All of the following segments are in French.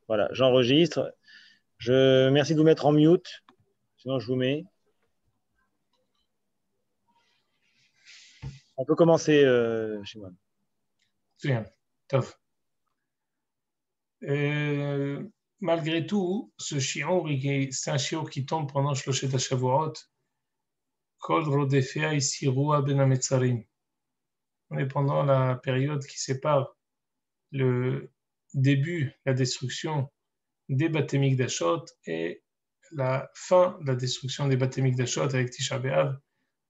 Voilà, j'enregistre. Merci de vous mettre en mute, sinon je vous mets. On peut commencer, Shimon. Bien, top. Malgré tout, ce shiur, c'est un shiur qui tombe pendant Shloshet HaShavuot. Kol rodefea isirua ben hametzarim. On est pendant la période qui sépare le début, la destruction des Bate Mikdashot et la fin de la destruction des Bate Mikdashot avec Tisha B'Av.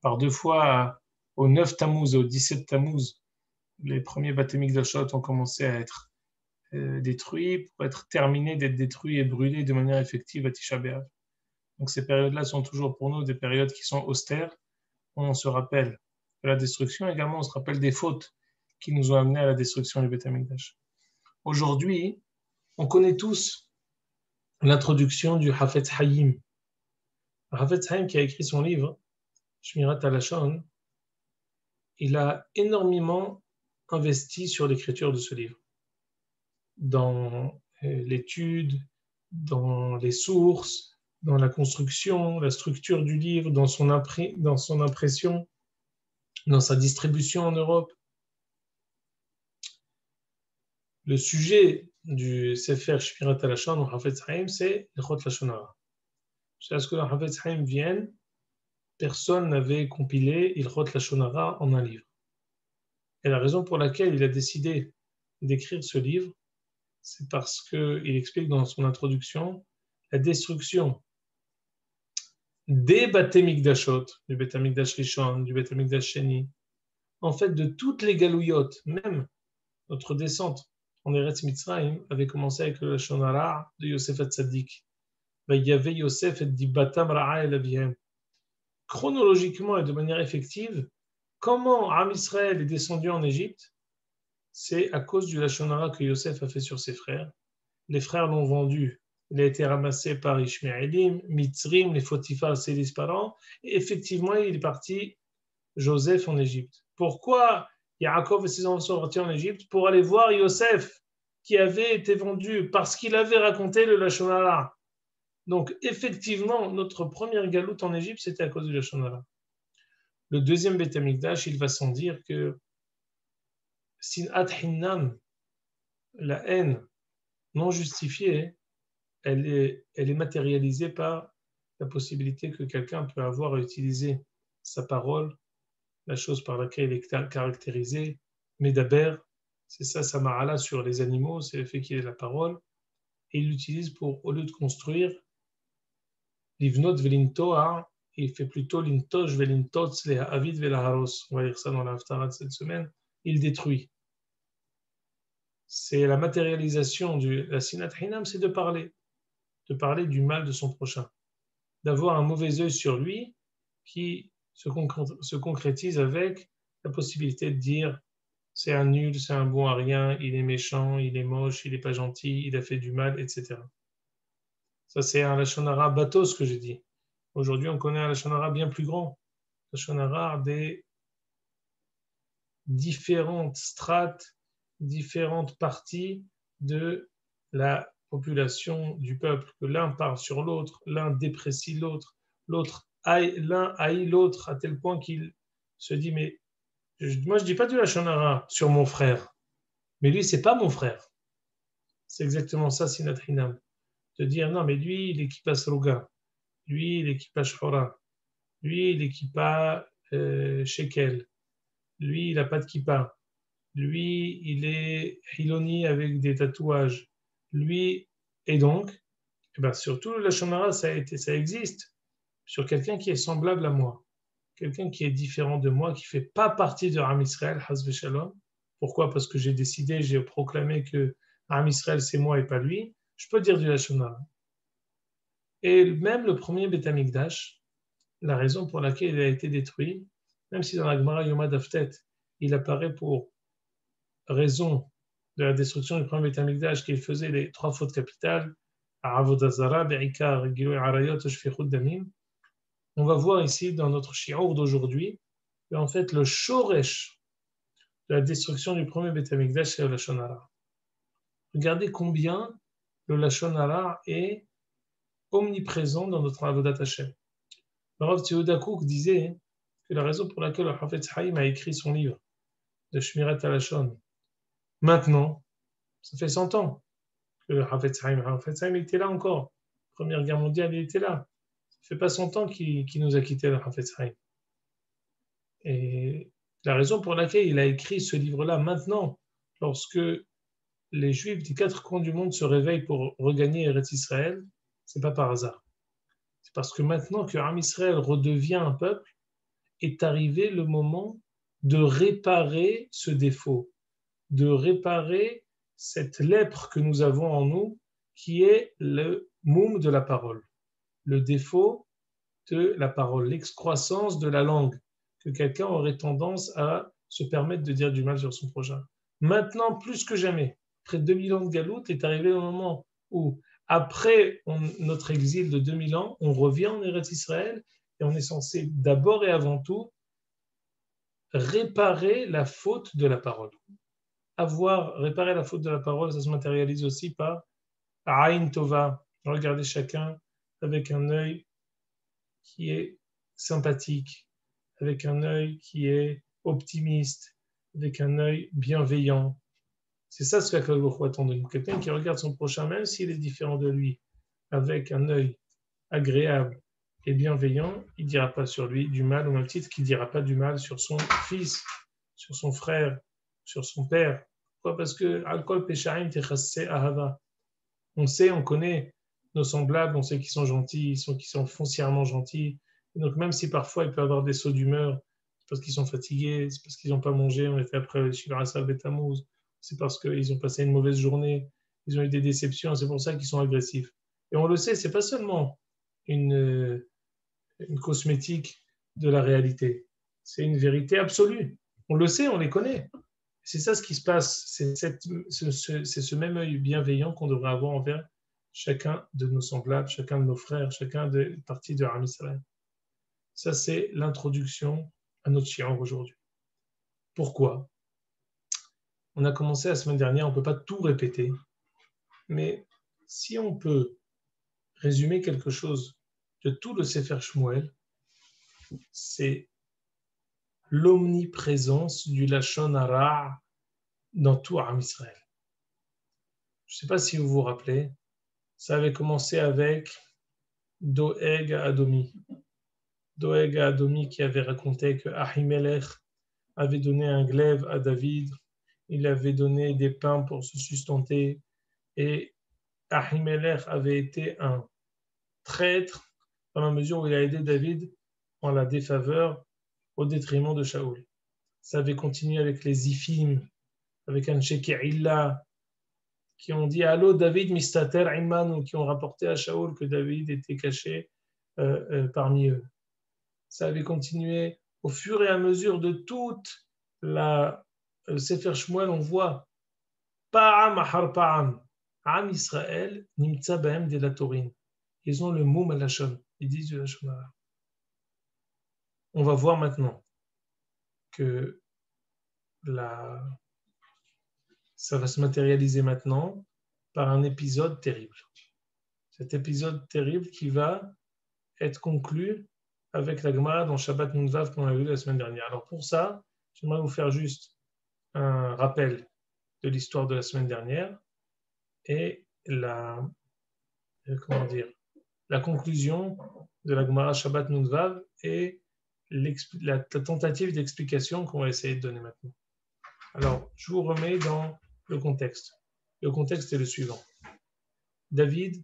Par deux fois, au 9 Tammuz et au 17 Tammuz, les premiers Bate Mikdashot ont commencé à être détruits pour être terminés d'être détruits et brûlés de manière effective à Tisha B'Av. Donc ces périodes-là sont toujours pour nous des périodes qui sont austères. On se rappelle de la destruction, également on se rappelle des fautes qui nous ont amenés à la destruction du Beth Amikdash. Aujourd'hui, on connaît tous l'introduction du Hafetz Haïm. Hafetz Haïm qui a écrit son livre, Shmirat HaLashon, il a énormément investi sur l'écriture de ce livre. Dans l'étude, dans les sources, dans la construction, la structure du livre, dans son impression, dans sa distribution en Europe. Le sujet du Sefer Shmirat HaLashon ou Hafetz Haïm, c'est Ilchot Lashon Hara. Jusqu'à ce que le Hafetz Haïm vienne, personne n'avait compilé Ilchot Lashon Hara en un livre. Et la raison pour laquelle il a décidé d'écrire ce livre, c'est parce qu'il explique dans son introduction la destruction des Bate Mikdashot, du Beth Amikdash Rishon, du Beth Amikdash Sheni, en fait de toutes les galouillotes, même notre descente en Eretz Mitzrayim avait commencé avec le Lashon Hara de Yosef Hatzadik. Vayave Yosef et Dibatam Ra'a el Avihem. Chronologiquement et de manière effective, comment Am Israël est descendu en Égypte, c'est à cause du Lashon Hara que Yosef a fait sur ses frères. Les frères l'ont vendu. Il a été ramassé par Ishmaélim, Mitzrim, les Potiphar, ses parents. Et effectivement, il est parti, Joseph, en Égypte. Pourquoi Yaakov et ses enfants sont partis en Égypte? Pour aller voir Yosef, qui avait été vendu parce qu'il avait raconté le Lashon Hara. Donc, effectivement, notre première galoute en Égypte, c'était à cause du Lashon Hara. Le deuxième Beth Amikdash, il va sans dire que Sinat Hinnam, la haine non justifiée, elle est matérialisée par la possibilité que quelqu'un peut avoir à utiliser sa parole, la chose par laquelle il est caractérisé, Medaber, c'est ça sa ma'ala sur les animaux, c'est le fait qu'il ait la parole, et il l'utilise pour, au lieu de construire, Livnot velintoa, il fait plutôt l'intosh velintotz le ha'avid velaharos. On va lire ça dans l'Haftarah de cette semaine. Il détruit. C'est la matérialisation de la sinat hinam, c'est de parler du mal de son prochain, d'avoir un mauvais œil sur lui qui se concrétise avec la possibilité de dire c'est un nul, c'est un bon à rien, il est méchant, il est moche, il n'est pas gentil, il a fait du mal, etc. Ça, c'est un Lashon Hara bateau, ce que j'ai dit. Aujourd'hui, on connaît un Lashon Hara bien plus grand. Lashon Hara des différentes strates, différentes parties de la population du peuple. Que l'un parle sur l'autre, l'un déprécie l'autre, l'un haït l'autre à tel point qu'il se dit mais moi je dis pas du Lashon Hara sur mon frère, mais lui c'est pas mon frère. C'est exactement ça, Sinat Hinam. De dire non mais lui il est kippa sruga, lui il est kippa shhora, lui il est kippa shekel, lui il n'a pas de kippa, lui il est hiloni avec des tatouages, lui et donc eh ben, surtout le Lashon Hara ça existe sur quelqu'un qui est semblable à moi, quelqu'un qui est différent de moi, qui ne fait pas partie de Am Israël, Hasve Shalom. Pourquoi? Parce que j'ai proclamé que Am Israël c'est moi et pas lui. Je peux dire du Lashon Hara. Et même le premier Beth Amikdash, la raison pour laquelle il a été détruit, même si dans la Gemara Yoma Daftet, il apparaît pour raison de la destruction du premier Beth Amikdash qu'il faisait les trois fautes capitales, Avodah Zara, Be'ikar, Giluy Arayot, Shfichut Damim. On va voir ici dans notre shiur d'aujourd'hui que en fait le shoresh de la destruction du premier Beth Amikdash c'est le Lashon Hara. Regardez combien le Lashon Hara est omniprésent dans notre Avodat Hashem. Le Rav Tzehuda Kook disait que la raison pour laquelle le Hafetz Haïm a écrit son livre de Shmirat HaLashon, maintenant, ça fait 100 ans que le Hafetz Haïm était là encore. Première Guerre mondiale, il était là. Ça fait pas 100 ans qu'il nous a quitté, le Hafetz Haïm. Et la raison pour laquelle il a écrit ce livre-là maintenant, lorsque les Juifs des 4 coins du monde se réveillent pour regagner Eretz Israël, c'est pas par hasard. C'est parce que maintenant que Am Israël redevient un peuple, est arrivé le moment de réparer ce défaut, de réparer cette lèpre que nous avons en nous, qui est le moum de la parole, le défaut de la parole, l'excroissance de la langue, que quelqu'un aurait tendance à se permettre de dire du mal sur son prochain. Maintenant, plus que jamais, après 2000 ans de galoute, est arrivé le moment où, après notre exil de 2000 ans, on revient en Eretz Israël et on est censé d'abord et avant tout réparer la faute de la parole. Réparer la faute de la parole, ça se matérialise aussi par Aïn Tova, regarder chacun avec un œil qui est sympathique, avec un œil qui est optimiste, avec un œil bienveillant. C'est ça ce qu'Akadosh Baruch Hu attend de nous. Quelqu'un qui regarde son prochain, même s'il est différent de lui, avec un œil agréable et bienveillant, il ne dira pas sur lui du mal, au même titre qu'il ne dira pas du mal sur son fils, sur son frère, sur son père. Pourquoi ? Parce que Al-Kol Peshaim Techasse Ahava. On sait, on connaît nos semblables, on sait qu'ils sont gentils, qu'ils sont foncièrement gentils. Et donc même si parfois il peut y avoir des sauts d'humeur, c'est parce qu'ils sont fatigués, c'est parce qu'ils n'ont pas mangé, on était après le Shiva Asal Betamouz, c'est parce qu'ils ont passé une mauvaise journée, ils ont eu des déceptions, c'est pour ça qu'ils sont agressifs. Et on le sait, c'est pas seulement une cosmétique de la réalité, c'est une vérité absolue. On le sait, on les connaît. C'est ça ce qui se passe, c'est ce même œil bienveillant qu'on devrait avoir envers chacun de nos semblables, chacun de nos frères, chacun des parties de Am Israël. Ça, c'est l'introduction à notre shiur aujourd'hui. Pourquoi ? On a commencé la semaine dernière, on ne peut pas tout répéter, mais si on peut résumer quelque chose de tout le Sefer Shmuel, c'est l'omniprésence du Lashon Hara dans tout Am Israël. Je ne sais pas si vous vous rappelez, ça avait commencé avec Doeg à Adomi. Doeg à Adomi qui avait raconté que Ahimelech avait donné un glaive à David, il avait donné des pains pour se sustenter, et Ahimelech avait été un traître dans la mesure où il a aidé David en la défaveur au détriment de Shaoul. Ça avait continué avec les Ifim, avec un Sheke'illa, qui ont dit Allô David mistater imanu, qui ont rapporté à Shaoul que David était caché parmi eux. Ça avait continué au fur et à mesure de toute la Sefer Shmuel, on voit Pa'am ahar Pa'am, Am Israël nimtza bahem de la Torin. Ils ont le moum à Lashon, ils disent du Lashon. On va voir maintenant que ça va se matérialiser maintenant par un épisode terrible. Cet épisode terrible qui va être conclu avec la Gemara dans Shabbat Nunvav qu'on a vu la semaine dernière. Alors pour ça, j'aimerais vous faire juste un rappel de l'histoire de la semaine dernière et la conclusion de la Gemara Shabbat Nunvav et la tentative d'explication qu'on va essayer de donner maintenant. Alors, je vous remets dans le contexte. Le contexte est le suivant. David,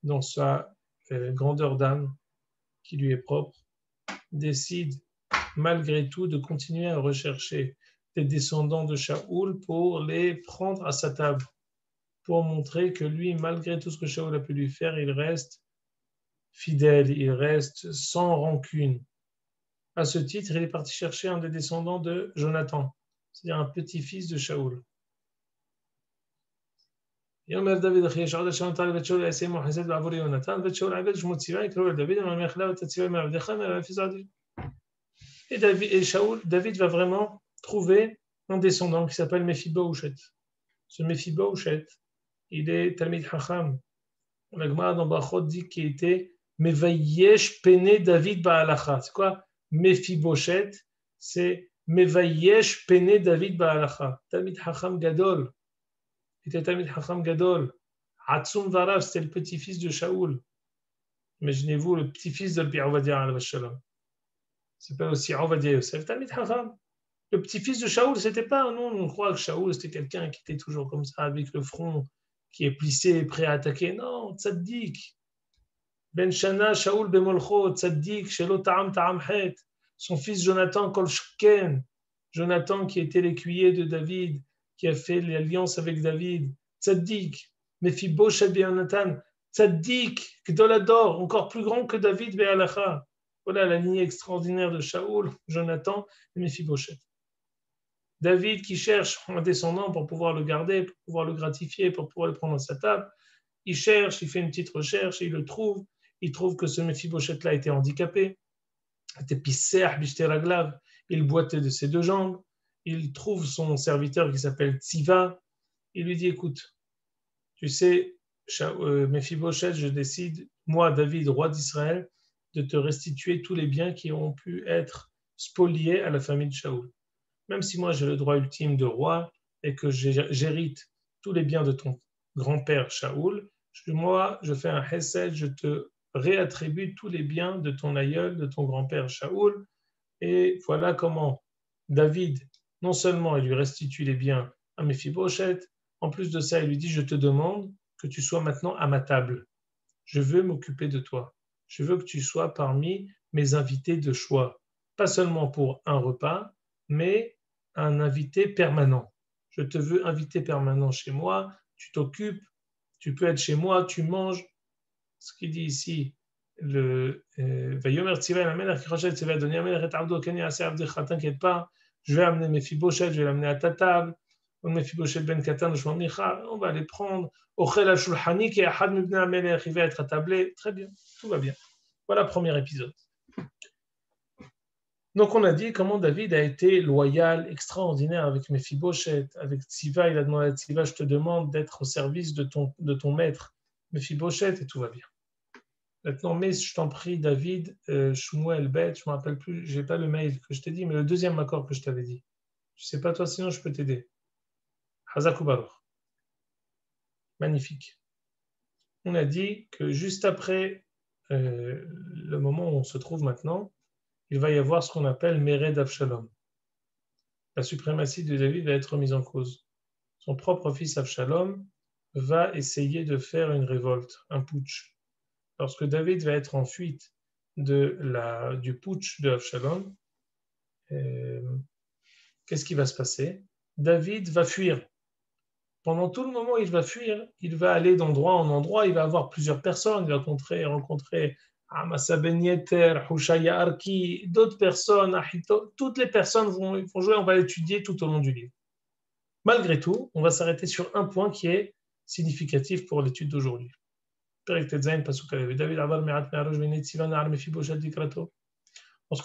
dans sa grandeur d'âme qui lui est propre, décide malgré tout de continuer à rechercher des descendants de Shaoul pour les prendre à sa table, pour montrer que lui, malgré tout ce que Shaoul a pu lui faire, il reste fidèle, il reste sans rancune. À ce titre, il est parti chercher un des descendants de Jonathan, c'est-à-dire un petit-fils de Shaoul. يوم داود أخي شعود الشام طالب تشول أسيم حسد بعبور يوناتان بتشول عبد شموت سيبان كرول داود ما يخلاه تتسيبا من عبد خان في زادي. Et Shaoul, David va vraiment trouver un descendant qui s'appelle Mephibosheth. Ce Mephibosheth, il est Talmid Chacham. La Gemara dans Brachot dit qu'il était Mevayesh Pene David Ba'alacha. C'est quoi Mephiboshet? C'est Mevayesh Pene David Ba'alacha. Talmid Chacham Gadol. Il était Talmid Chacham Gadol. Hatzum Varav, c'était le petit-fils de Shaoul. Imaginez-vous le petit-fils de Rabbi Ovadia alayhi shalom. C'est pas aussi Ovadia Yosef, Talmid Chacham. Le petit-fils de Shaoul, c'était pas un nom. On croit que Shaoul, c'était quelqu'un qui était toujours comme ça, avec le front qui est plissé, prêt à attaquer. Non, tzaddik. Ben Shana, Shaoul Bemolcho, tzaddik, Shelo Ta'am Ta'am Het. Son fils Jonathan Kolshken. Jonathan qui était l'écuyer de David, qui a fait l'alliance avec David. Tzaddik. Mephiboshet Jonathan. Tzaddik, Gdolador, encore plus grand que David Be'alacha. Voilà la lignée extraordinaire de Shaoul, Jonathan et Mephiboshet. David qui cherche un descendant pour pouvoir le garder, pour pouvoir le gratifier, pour pouvoir le prendre à sa table. Il cherche, il fait une petite recherche, il le trouve. Il trouve que ce Mephiboshet-là était handicapé, était pisser, bishteraglav, il boitait de ses deux jambes. Il trouve son serviteur qui s'appelle Tziva. Il lui dit, écoute, tu sais, Mephiboshet, je décide, moi, David, roi d'Israël, de te restituer tous les biens qui ont pu être spoliés à la famille de Shaoul. Même si moi j'ai le droit ultime de roi et que j'hérite tous les biens de ton grand-père Shaoul, moi je fais un hesed, je te réattribue tous les biens de ton aïeul, de ton grand-père Shaoul. Et voilà comment David, non seulement il lui restitue les biens à Mephiboshet, en plus de ça il lui dit, je te demande que tu sois maintenant à ma table. Je veux m'occuper de toi. Je veux que tu sois parmi mes invités de choix. Pas seulement pour un repas, mais un invité permanent. Je te veux invité permanent chez moi, tu t'occupes, tu peux être chez moi, tu manges. Ce qu'il dit ici, t'inquiète pas, je vais amener mes Mephiboshet, je vais l'amener à ta table. Mephiboshet ben Katan, on va les prendre. Il va être attablé. Très bien, tout va bien. Voilà le premier épisode. Donc on a dit comment David a été loyal, extraordinaire avec Mephiboshet, avec Tziva. Il a demandé à Tziva, je te demande d'être au service de ton maître Mephiboshet, et tout va bien. Maintenant, mais je t'en prie, David, Shmuel, Bet, je ne me rappelle plus, je n'ai pas le mail que je t'ai dit, mais le deuxième accord que je t'avais dit. Je ne sais pas toi, sinon je peux t'aider. Hazak Baruch. Magnifique. On a dit que juste après le moment où on se trouve maintenant, il va y avoir ce qu'on appelle Mered Avshalom. La suprématie de David va être mise en cause. Son propre fils Avshalom va essayer de faire une révolte, un putsch. Lorsque David va être en fuite du putsch de Avshalom, qu'est-ce qui va se passer? David va fuir. Pendant tout le moment où il va fuir, il va aller d'endroit en endroit, il va avoir plusieurs personnes, il va rencontrer Amasa Ben Yeter, Hushaya Arki, d'autres personnes, toutes les personnes vont jouer, on va l'étudier tout au long du livre. Malgré tout, on va s'arrêter sur un point qui est significatif pour l'étude d'aujourd'hui. Lorsque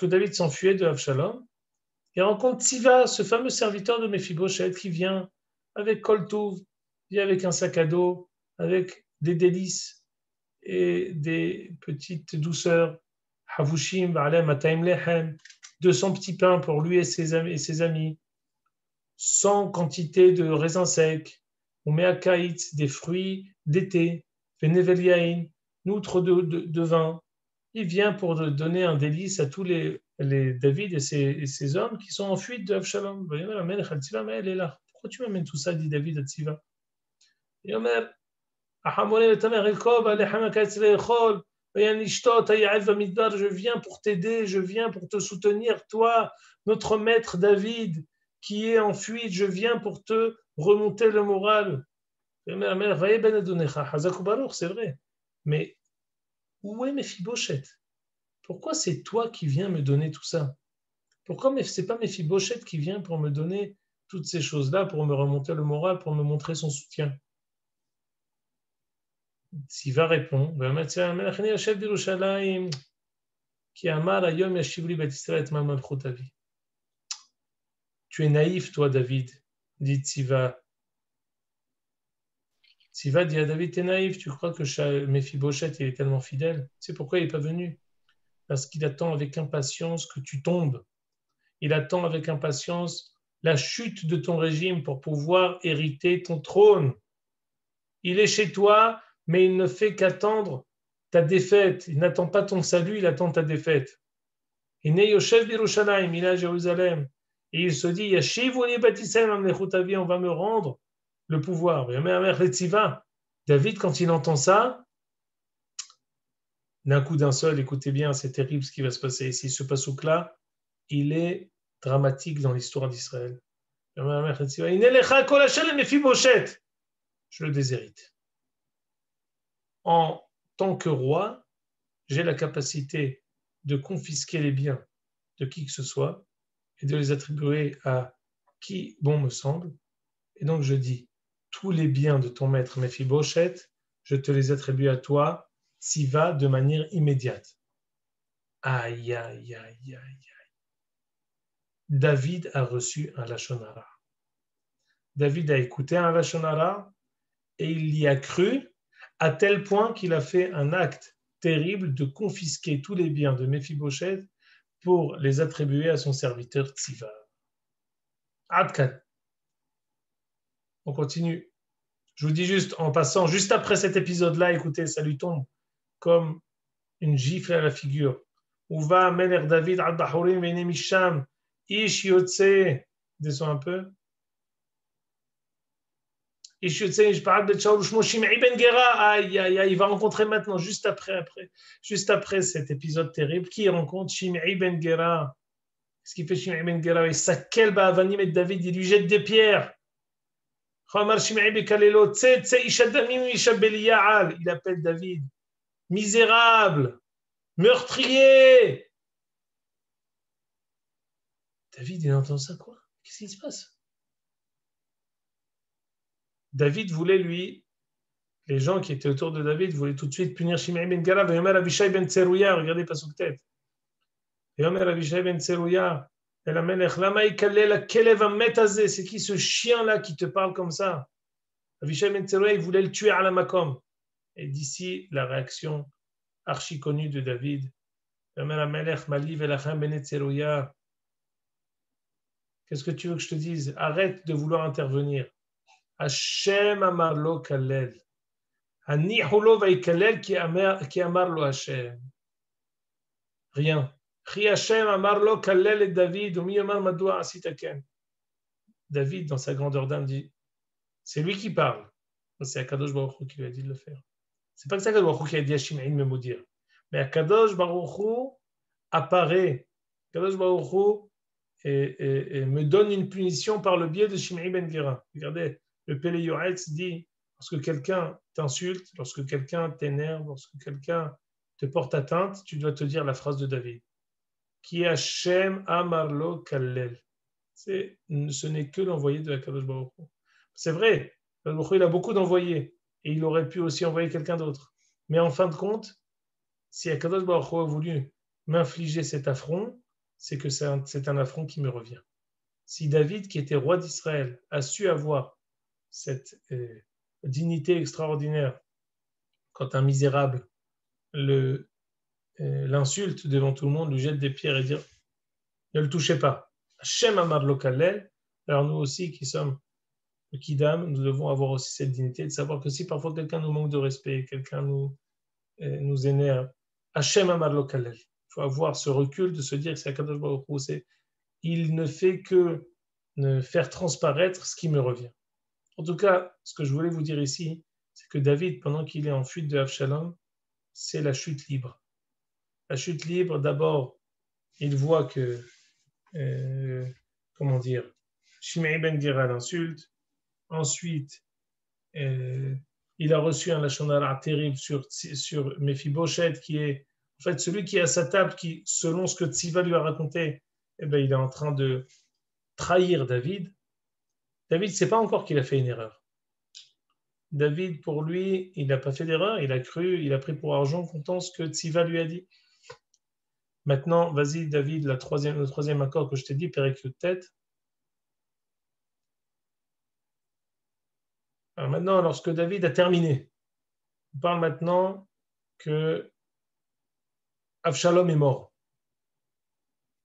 David s'enfuit de Avshalom, il rencontre Tziva, ce fameux serviteur de Mephiboshet qui vient avec Kol Touv, vient avec un sac à dos, avec des délices et des petites douceurs, Havushim, Ba'alem, Ataim Lechem, 200 petits pains pour lui et ses amis, 100 quantités de raisins secs, ou Meakaït, des fruits d'été, Venevel Yain, une outre de vin. Il vient pour donner un délice à tous les David et ses hommes qui sont en fuite de Avshalom. Elle est là. Pourquoi tu m'amènes tout ça, dit David à Tziva? Il Omer, je viens pour t'aider, je viens pour te soutenir, toi, notre maître David, qui est en fuite, je viens pour te remonter le moral. C'est vrai. Mais où est Mephiboshet? Pourquoi c'est toi qui viens me donner tout ça? Pourquoi c'est pas Mephiboshet qui vient pour me donner toutes ces choses-là, pour me remonter le moral, pour me montrer son soutien? Siva répond, tu es naïf, toi, David, dit Siva. Tziva dit à David, t'es naïf, tu crois que Méphibosheth il est tellement fidèle? C'est pourquoi il n'est pas venu. Parce qu'il attend avec impatience que tu tombes. Il attend avec impatience la chute de ton régime pour pouvoir hériter ton trône. Il est chez toi, mais il ne fait qu'attendre ta défaite. Il n'attend pas ton salut, il attend ta défaite. Il est Yoshev Yerushalayim, il est à Jérusalem. Et il se dit, Yashivuni batisem amlechutavi, on va me rendre le pouvoir. David, quand il entend ça, d'un coup d'un seul, écoutez bien, c'est terrible ce qui va se passer ici. Ce pasouk-là, il est dramatique dans l'histoire d'Israël. Je le déshérite. En tant que roi, j'ai la capacité de confisquer les biens de qui que ce soit et de les attribuer à qui bon me semble. Et donc je dis, tous les biens de ton maître Mephibosheth, je te les attribue à toi, s'y va de manière immédiate. Aïe, aïe, aïe, aïe. David a reçu un Lashon Hara. David a écouté un Lashon Hara et il y a cru à tel point qu'il a fait un acte terrible de confisquer tous les biens de Mephibosheth pour les attribuer à son serviteur Tziva. Adkan. On continue. Je vous dis juste en passant, juste après cet épisode-là, écoutez, ça lui tombe comme une gifle à la figure. Uva Meler David ad Bahurim veine Misham Ish Yotze. Descends un peu. Ish Yotze Ish Parad Bet Shaul Shmo Shimei Ben Gera. Aïe, aïe, aïe, il va rencontrer maintenant, juste après cet épisode terrible, qui rencontre Shimei Ben Gera. Qu'est-ce qu'il fait Shimei Ben Gera? Il s'accelle Ba'avanim et David, il lui jette des pierres. Il appelle David misérable, meurtrier. David, il entend ça quoi? Qu'est-ce qui se passe? David voulait les gens qui étaient autour de David voulaient tout de suite punir Shimei ben Gera. Yomer Avishai ben Tserouya, regardez pas sous tête. Yomer Avishai ben Tserouya, El Amelech, Lama Ikalel Akelev Amet Azeh, c'est qui ce chien-là qui te parle comme ça? Avishai ben Tserouya, il voulait le tuer à la makom. Et d'ici la réaction archi connue de David. Qu'est-ce que tu veux que je te dise? Arrête de vouloir intervenir. Hashem amar lo kalel. Hanihu lo vaikalel ki amar lo Hashem. Rien. Chi Hashem amar lo kalel et David, mi amar madoua asitaken. David, dans sa grandeur d'âme, dit, c'est lui qui parle. C'est Akadosh Baruch Hu qui lui a dit de le faire. C'est pas que c'est Akadosh Baruch Hu qui a dit à Shimei de me maudire. Mais Akadosh Baruch Hu apparaît. Akadosh Baruch Hu et me donne une punition par le biais de Shimei ben Gera. Regardez, le Pélé Yoretz dit, lorsque quelqu'un t'insulte, lorsque quelqu'un t'énerve, lorsque quelqu'un te porte atteinte, tu dois te dire la phrase de David. Ki Hashem amarlo kallel. Ce n'est que l'envoyé de Akadosh Baruch Hu. C'est vrai, Akadosh Baruch Hu, il a beaucoup d'envoyés, et il aurait pu aussi envoyer quelqu'un d'autre. Mais en fin de compte, si Akadosh Baruch Hu a voulu m'infliger cet affront, c'est que c'est un affront qui me revient. Si David, qui était roi d'Israël, a su avoir cette dignité extraordinaire quand un misérable l'insulte devant tout le monde, lui jette des pierres et dit ne le touchez pas. Hashem amar lo kalel. Alors nous aussi qui sommes le kidam, nous devons avoir aussi cette dignité de savoir que si parfois quelqu'un nous manque de respect, quelqu'un nous énerve, Hashem amar lo kalel. Il faut avoir ce recul de se dire que c'est Akadosh Baruch Hu, il ne fait que faire transparaître ce qui me revient. En tout cas, ce que je voulais vous dire ici, c'est que David, pendant qu'il est en fuite de Avshalom, c'est la chute libre. La chute libre, d'abord, il voit que, Shimei ben Gera l'insulte. Ensuite, il a reçu un lashon hara terrible sur Mephibosheth, qui est en fait celui qui est à sa table, qui, selon ce que Tziva lui a raconté, il est en train de trahir David. David ne sait pas encore qu'il a fait une erreur. David, pour lui, il n'a pas fait d'erreur, il a pris pour argent comptant ce que Tziva lui a dit. Maintenant, vas-y David, le troisième accord que je t'ai dit, Perek Yud Tet. Alors maintenant, lorsque David a terminé, on parle maintenant que Avshalom est mort.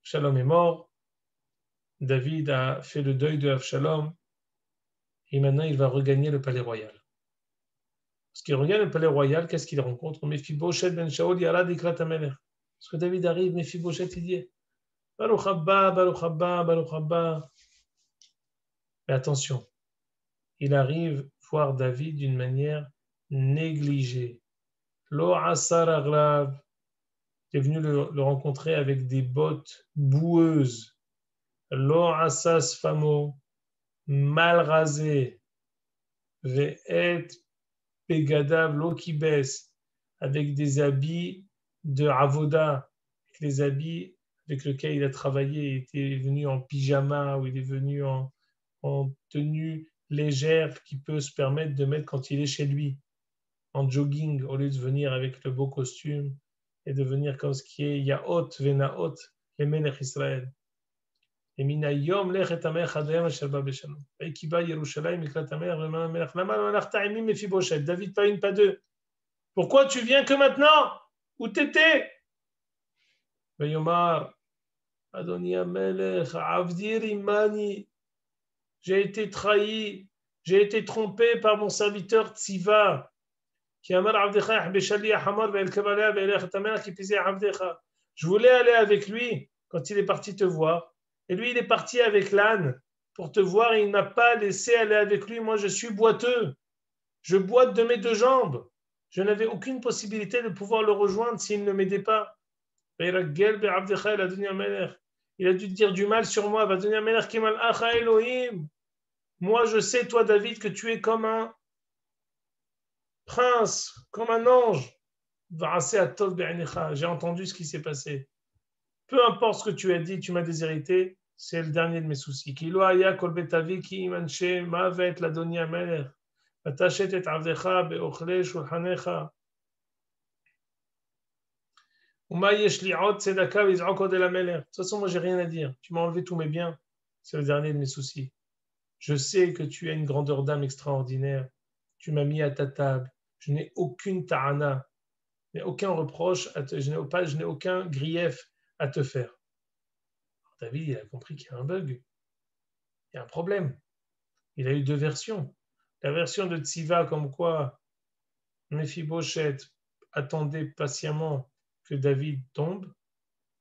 Avshalom est mort. David a fait le deuil de Avshalom. Et maintenant, il va regagner le palais royal. Parce qu'il regagne le palais royal, qu'est-ce qu'il rencontre? Mephibosheth ben Shaul Yarad Ikrat HaMelech. Parce que David arrive, Mephibosheth, il dit Baruch Haba, Baruch Haba, Baruch Haba. Mais attention, il arrive voir David d'une manière négligée. Lo Asar Aglav. Il est venu le rencontrer avec des bottes boueuses. Lo Asas Famo. Mal rasé. Ve'et Begadav Lo Kibes. Avec des habits de Avoda, avec les habits avec lesquels il a travaillé. Il était venu en pyjama ou il est venu en tenue légère qu'il peut se permettre de mettre quand il est chez lui, en jogging, au lieu de venir avec le beau costume et de venir comme ce qui est Yaot, Venaot, les Melech Israël. Et Minayom Lech et Amech Adayam Asherba Beshalom. Et Kiba Yerushalayim Miklat Amech, Melech Lama Malachta Emim Mephibosheth. David, pas une, pas deux. Pourquoi tu viens que maintenant? Où t'étais? Vayomar, Adoni Amelech, Avdir Imani. J'ai été trahi, j'ai été trompé par mon serviteur Tziva. Je voulais aller avec lui quand il est parti te voir. Et lui, il est parti avec l'âne pour te voir et il ne m'a pas laissé aller avec lui. Moi, je suis boiteux. Je boite de mes deux jambes. Je n'avais aucune possibilité de pouvoir le rejoindre s'il ne m'aidait pas. Il a dû te dire du mal sur moi. Moi, je sais, toi, David, que tu es comme un prince, comme un ange. J'ai entendu ce qui s'est passé. Peu importe ce que tu as dit, tu m'as déshérité, c'est le dernier de mes soucis. De toute façon, moi, j'ai rien à dire. Tu m'as enlevé tous mes biens. C'est le dernier de mes soucis. Je sais que tu as une grandeur d'âme extraordinaire. Tu m'as mis à ta table. Je n'ai aucune ta'ana. Je n'ai aucun reproche. Je n'ai aucun grief à te faire. Alors, David, il a compris qu'il y a un bug. Il y a un problème. Il a eu deux versions. La version de Tziva, comme quoi Mephibosheth attendait patiemment que David tombe,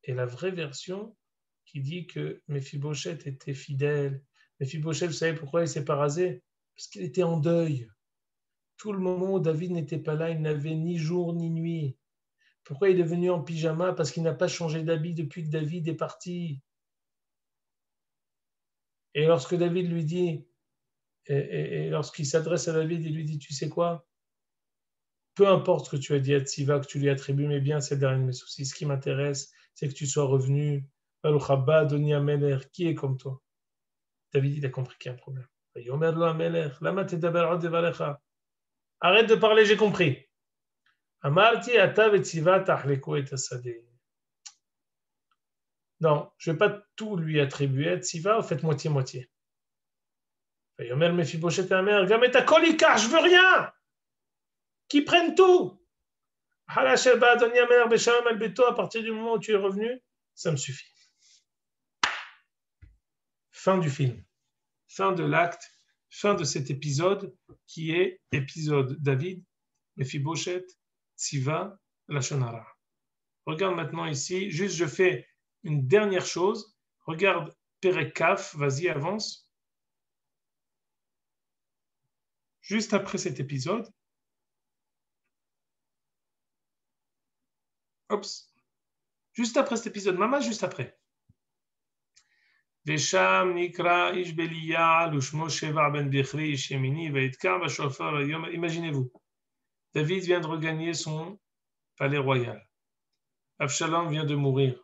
et la vraie version qui dit que Mephibosheth était fidèle. Mephibosheth, vous savez pourquoi il ne s'est pas rasé? Parce qu'il était en deuil. Tout le moment où David n'était pas là, il n'avait ni jour ni nuit. Pourquoi il est venu en pyjama? Parce qu'il n'a pas changé d'habit depuis que David est parti. Et lorsque David lui dit, et lorsqu'il s'adresse à David, il lui dit, tu sais quoi? Peu importe ce que tu as dit à Tziva, que tu lui attribues mes biens, c'est le dernier de mes soucis. Ce qui m'intéresse, c'est que tu sois revenu. Baruch Haba, Adoni Amelech, qui est comme toi? David, il a compris qu'il y a un problème. Arrête de parler, j'ai compris. Amarti atav et Tziva tahleko et asadeh. Non, je ne vais pas tout lui attribuer à Tziva, faites moitié-moitié. Yomer Mephibosheth Amer, Gamet Akolika, je veux rien! Qui prennent tout! À partir du moment où tu es revenu, ça me suffit. Fin du film. Fin de l'acte, fin de cet épisode qui est épisode David, Mephibosheth, Tziva, Lashon Hara. Regarde maintenant ici, juste je fais une dernière chose. Regarde Perek Kaf, vas-y, avance. Juste après cet épisode, juste après cet épisode, Mama, juste après. Vesham nikra ish Belia lushmo sheva ben bichri ish yemini veitkar bashofar yom. Imaginez-vous, David vient de regagner son palais royal. Avshalom vient de mourir.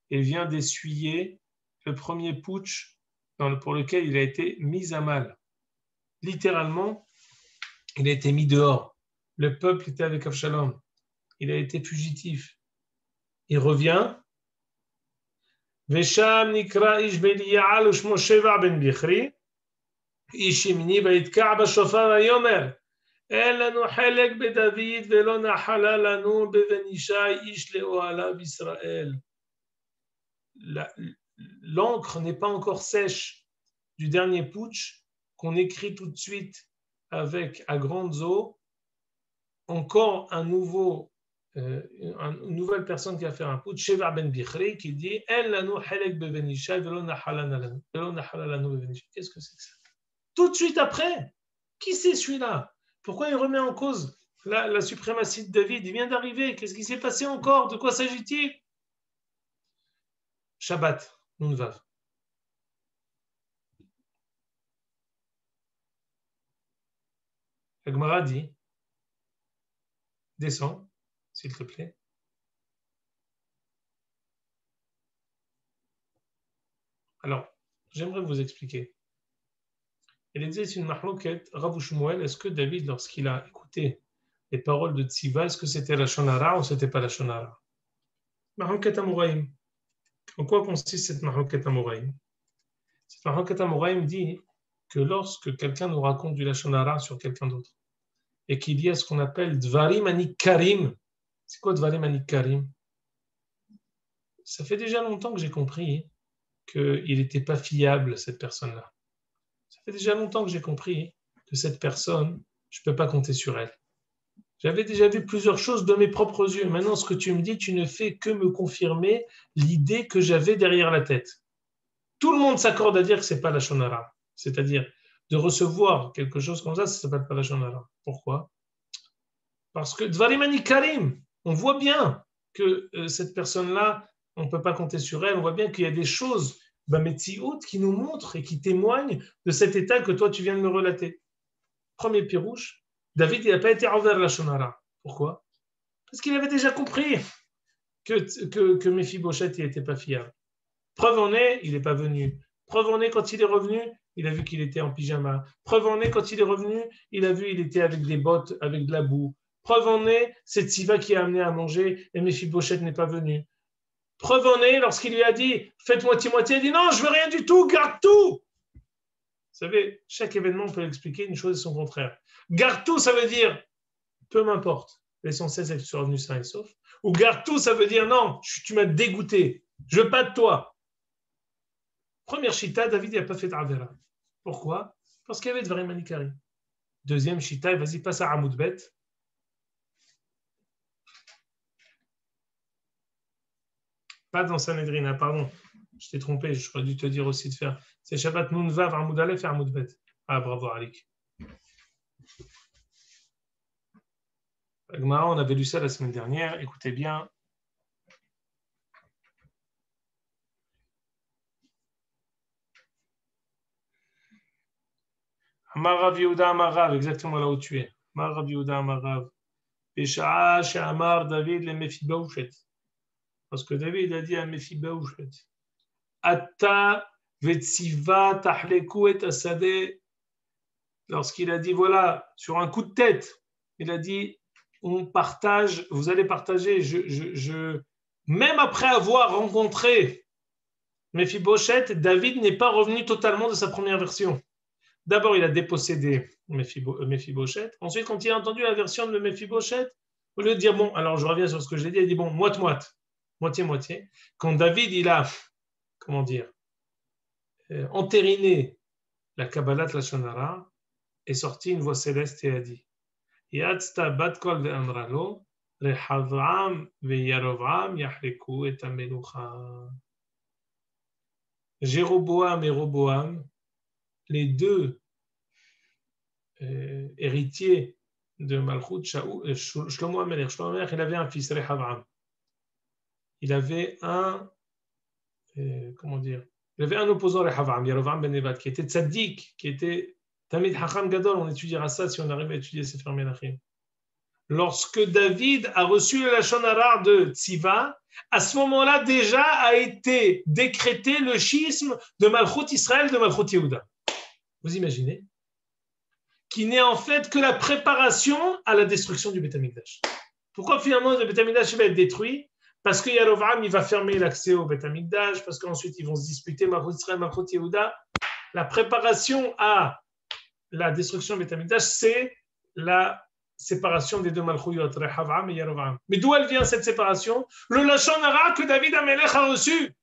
Il vient d'essuyer le premier putsch pour lequel il a été mis à mal. Littéralement, il a été mis dehors. Le peuple était avec Avshalom. Il a été fugitif. Il revient. Vesham nikra ish Belial ushmo sheva ben bichri. Ishimini vayitkar bashofar vayomer. אין לנו חלק בדוד ולא נחלה לנו בבן ישי איש לאוהלה בישראל. L'encre n'est pas encore sèche du dernier putsch qu'on écrit tout de suite avec à grandes eaux. Encore une nouvelle personne qui a fait un putsch, Sheva ben Bichri, qui dit En lanu halek beven Yishai velo nachala lanu beven Yishai. Qu'est-ce que c'est que ça? Tout de suite après, qui c'est celui-là? Pourquoi il remet en cause la suprématie de David? Il vient d'arriver. Qu'est-ce qui s'est passé encore? De quoi s'agit-il? Shabbat, Nunvav. La Gemara dit, descends, s'il te plaît. Alors, j'aimerais vous expliquer. Il disait, c'est une mahlouket, Rav Shmuel, est-ce que David, lorsqu'il a écouté les paroles de Tziva, est-ce que c'était la Shonara ou c'était pas la Shonara? Mahlouket Amouraïm. En quoi consiste cette mahlouket Amouraïm? Cette mahlouket Amouraïm dit que lorsque quelqu'un nous raconte du Lashonara sur quelqu'un d'autre, et qu'il y a ce qu'on appelle Dvarim Anik Karim. C'est quoi Dvarim Anik Karim? Ça fait déjà longtemps que j'ai compris qu'il n'était pas fiable, cette personne-là. Ça fait déjà longtemps que j'ai compris que cette personne, je ne peux pas compter sur elle. J'avais déjà vu plusieurs choses de mes propres yeux. Maintenant, ce que tu me dis, tu ne fais que me confirmer l'idée que j'avais derrière la tête. Tout le monde s'accorde à dire que ce n'est pas la Shonara. C'est-à-dire, de recevoir quelque chose comme ça ne s'appelle pas la Shonara. Pourquoi? Parce que Dvarim Anik Karim, on voit bien que cette personne-là, on ne peut pas compter sur elle. On voit bien qu'il y a des choses qui nous montrent et qui témoignent de cet état que toi, tu viens de me relater. Premier pirouche, David, il n'a pas été envers la Shonara. Pourquoi? Parce qu'il avait déjà compris que Mephibosheth n'était pas fiable. Preuve en est, il n'est pas venu. Preuve en est, quand il est revenu, il a vu qu'il était en pyjama. Preuve en est, quand il est revenu, il a vu qu'il était avec des bottes, avec de la boue. Preuve en est, c'est Tziva qui a amené à manger et Mephibosheth n'est pas venu. Preuve en est, lorsqu'il lui a dit « Faites moitié-moitié », il a dit « Non, je veux rien du tout, garde tout !» Vous savez, chaque événement peut expliquer une chose et son contraire. Garde tout, ça veut dire peu m'importe, l'essentiel c'est que tu sois revenu sain et sauf. Ou garde tout, ça veut dire non, tu m'as dégoûté, je veux pas de toi. Première chita, David n'a pas fait d'Avera. Pourquoi? Parce qu'il y avait de Dvarim Anik Karim. Deuxième chita, vas-y, passe à Amoudbet. Pas dans Sanhedrin, pardon, je t'ai trompé, j'aurais dû te dire aussi de faire. C'est Shabbat Nunvav, Amoud Aleph et Amoud Bet. Ah, bravo, Alik. Agmara, on avait lu ça la semaine dernière, écoutez bien. Amarav Yehuda Amarav, exactement là où tu es. Amarav Yehuda Amarav. Pesha'a She'amar David le Mephibosheth. Parce que David a dit à Mephibosheth, Atta Vetziva Tahleku et Asade. Lorsqu'il a dit, voilà, sur un coup de tête, il a dit, on partage, vous allez partager, même après avoir rencontré Mephibosheth, David n'est pas revenu totalement de sa première version. D'abord, il a dépossédé Mephibosheth. Ensuite, quand il a entendu la version de Mephibosheth, au lieu de dire, bon, alors je reviens sur ce que j'ai dit, il a dit, bon, moitié-moitié. Quand David, il a, comment dire, entériné la Kabbalat Lashon Hara, est sortie une voix céleste et a dit, Yatzta bat kol de Amralo, Rehavram ve Yarovram yahriku et amelucha. Jéroboam et Roboam, les deux héritiers de Malchut, Shlomo Amelech. Shlomo Amelech, il avait un fils, Rehavram. Il avait un, comment dire, il avait un opposant, Rehavram, Yarovram ben Nevat, qui était tzaddik, qui était Tamid Hacham Gadol. On étudiera ça si on arrive à étudier Sefer Melachim. Lorsque David a reçu le Lashon Hara de Tziva, à ce moment-là déjà a été décrété le schisme de Malchut Israël, de Malchut Yehuda. Vous imaginez? Qui n'est en fait que la préparation à la destruction du Beth Amikdash. Pourquoi finalement le Beth Amikdash va être détruit? Parce que Yarovam il va fermer l'accès au Beth Amikdash, parce qu'ensuite ils vont se disputer Malchut Israël, Malchut Yehuda. La préparation à la destruction du Beth Amikdash, c'est la séparation des deux Malchouyot, Rehavam et Yerovam. Mais d'où elle vient cette séparation? Le Lachon Hara que David Amelech a reçu.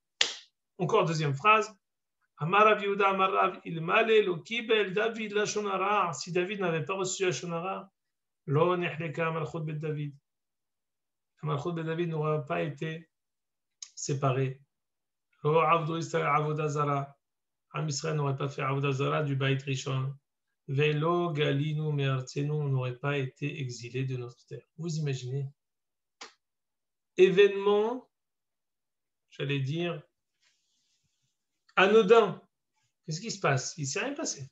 Encore deuxième phrase. Amar Rav Yehuda, Amar Rav, il malé lo kibel David Lachon Hara. Si David n'avait pas reçu Lachon Hara, lo nehleka Malchut Bet David. Malchut Bet David n'aurait pas été séparé. Lo Avdo Israël Avoda Zara. Am Israël n'aurait pas fait Avoda Zara du Beit Rishon. Velo Galinu Me'artzenu, on n'aurait pas été exilé de notre terre. Vous imaginez? Événement, j'allais dire, anodin. Qu'est-ce qui se passe? Il ne s'est rien passé.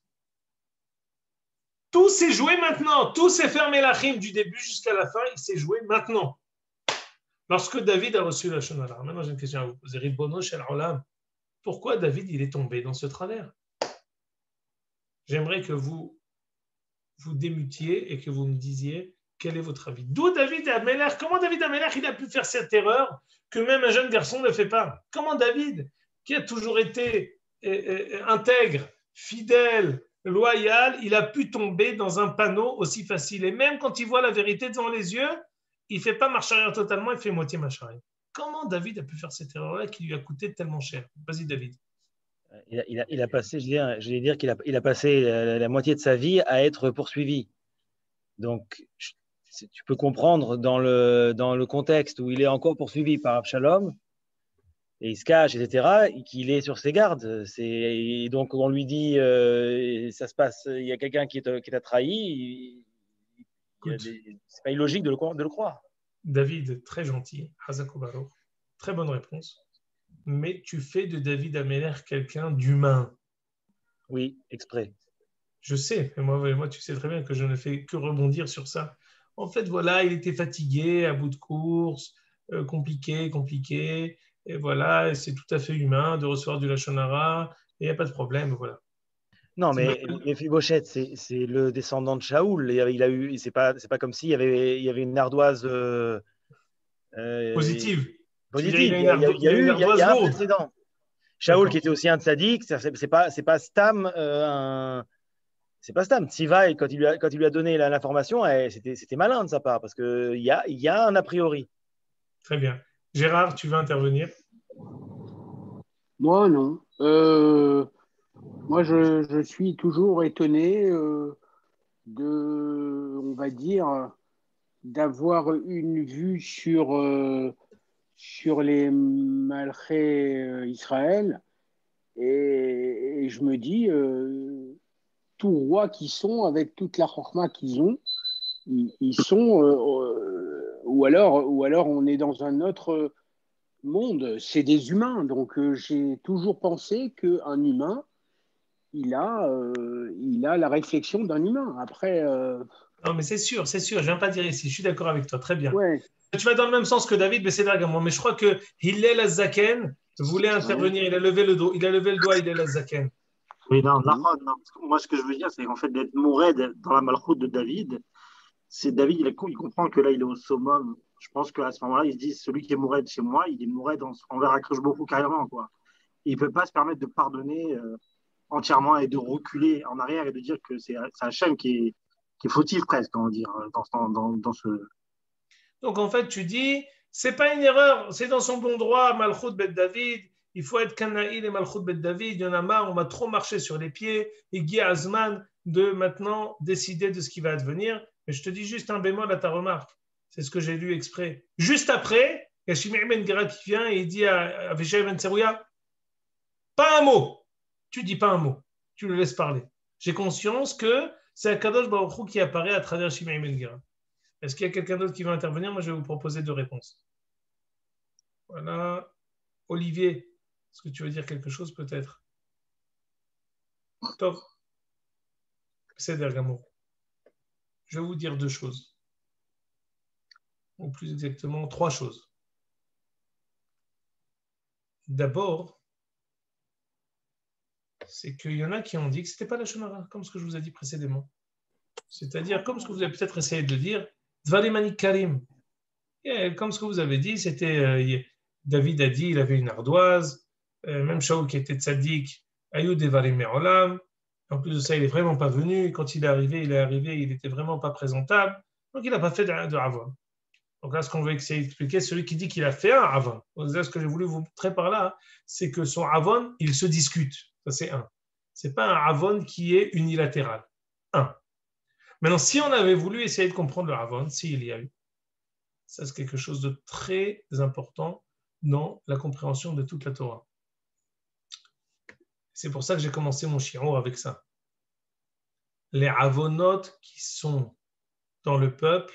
Tout s'est joué maintenant. Tout s'est fermé la rime du début jusqu'à la fin. Il s'est joué maintenant. Lorsque David a reçu la Shonara. Maintenant, j'ai une question à vous poser. Ribono shel olam. Pourquoi David il est tombé dans ce travers? J'aimerais que vous démutiez et que vous me disiez quel est votre avis. D'où David Amelech? Comment David Amelech il a pu faire cette erreur que même un jeune garçon ne fait pas? Comment David, qui a toujours été intègre, fidèle, loyal, il a pu tomber dans un panneau aussi facile? Et même quand il voit la vérité devant les yeux, il ne fait pas marche arrière totalement, il fait moitié marche arrière. Comment David a pu faire cette erreur-là qui lui a coûté tellement cher? Vas-y David. Il a passé, je vais dire qu'il a passé la moitié de sa vie à être poursuivi. Donc, tu peux comprendre dans le contexte où il est encore poursuivi par Absalom, et il se cache, etc., qu'il est sur ses gardes. Et donc, on lui dit, ça se passe, il y a quelqu'un qui t'a trahi, c'est pas illogique de le croire. David, très gentil, Hazakobaro, très bonne réponse. Mais tu fais de David Amelech quelqu'un d'humain. Oui, exprès. Je sais, mais moi, tu sais très bien que je ne fais que rebondir sur ça. En fait, voilà, il était fatigué, à bout de course, compliqué, et voilà, c'est tout à fait humain de recevoir du Lachon Hara, et il n'y a pas de problème, voilà. Non, mais Mephibosheth, c'est le descendant de Shaoul. C'est pas comme s'il y avait une ardoise Positive. Positive. Il y a un précédent. Shaoul qui était aussi un tzaddik, c'est pas Stam. C'est pas Stam. Tziva, quand il lui a donné l'information, c'était malin de sa part parce qu'il y a un a priori. Très bien. Gérard, tu veux intervenir? Moi, non. Moi, je suis toujours étonné on va dire, d'avoir une vue sur les malchés Israël. Et je me dis, tous rois qui sont, avec toute la chorma qu'ils ont, ils sont, ou alors on est dans un autre monde, c'est des humains. Donc j'ai toujours pensé qu'un humain, il a la réflexion d'un humain. Après. Non, mais c'est sûr, je ne viens pas dire ici, je suis d'accord avec toi, très bien. Ouais. Tu vas dans le même sens que David, mais c'est largement. Mais je crois que Hillel Azaken voulait intervenir, il a levé le doigt, Hillel Azaken. Oui, non. Moi, ce que je veux dire, c'est qu'en fait, d'être Moured dans la malchoute de David, c'est David, il comprend que là, il est au summum. Je pense qu'à ce moment-là, il se dit, celui qui est Moured chez moi, il est Moured envers Akadosh Baruch Hu carrément, quoi. Et il ne peut pas se permettre de pardonner entièrement et de reculer en arrière et de dire que c'est Hachem qui est fautif presque, on va dire, dans ce... Donc, en fait, tu dis, c'est pas une erreur, c'est dans son bon droit, Malchut Bet David, il faut être Kanaïl et Malchut Bet David, il y en a marre, on va trop marcher sur les pieds, et Guy Azman de maintenant décider de ce qui va advenir. Mais je te dis juste un bémol à ta remarque, c'est ce que j'ai lu exprès. Juste après, il y a Shimei Ben Gera qui vient et il dit à Avishai Ben Tzerouya, pas un mot, tu dis pas un mot, tu le laisses parler. J'ai conscience que c'est Akadosh Baruch Hu qui apparaît à travers Shimei Ben Gera. Est-ce qu'il y a quelqu'un d'autre qui veut intervenir? Moi, je vais vous proposer 2 réponses. Voilà. Olivier, est-ce que tu veux dire quelque chose peut-être? Top. C'est Bergamo. Je vais vous dire 2 choses. Ou plus exactement 3 choses. D'abord, c'est qu'il y en a qui ont dit que ce n'était pas la Lachon Hara, comme ce que je vous ai dit précédemment. C'est-à-dire, comme ce que vous avez peut-être essayé de dire, Dvarim Karim. Comme ce que vous avez dit, c'était David a dit, il avait une ardoise, même Shaoul qui était tzaddik, Ayou Devarim Me'olam, En plus de ça, il n'est vraiment pas venu. Quand il est arrivé, il n'était vraiment pas présentable. Donc, il n'a pas fait de Avon. Donc là, ce qu'on veut essayer d'expliquer, celui qui dit qu'il a fait un Avon. Là, ce que j'ai voulu vous montrer par là, c'est que son Avon, il se discute. Ça, c'est un. Ce n'est pas un Avon qui est unilatéral. Un. Maintenant, si on avait voulu essayer de comprendre le Avon, s'il y a eu, ça, c'est quelque chose de très important dans la compréhension de toute la Torah. C'est pour ça que j'ai commencé mon shiur avec ça. Les avonotes qui sont dans le peuple,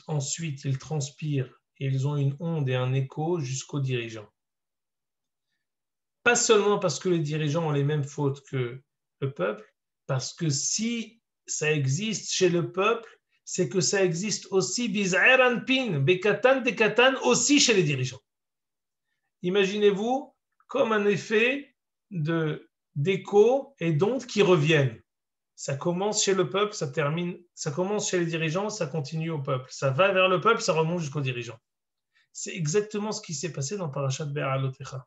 ensuite ils transpirent et ils ont une onde et un écho jusqu'aux dirigeants. Pas seulement parce que les dirigeants ont les mêmes fautes que le peuple, parce que si ça existe chez le peuple, c'est que ça existe aussi biz'er anpin, bekatan dekatan, aussi chez les dirigeants. Imaginez-vous comme un effet d'écho et d'ondes qui reviennent. Ça commence chez le peuple, ça commence chez les dirigeants, ça continue au peuple. Ça va vers le peuple, ça remonte jusqu'aux dirigeants. C'est exactement ce qui s'est passé dans Parashat Be'alotecha.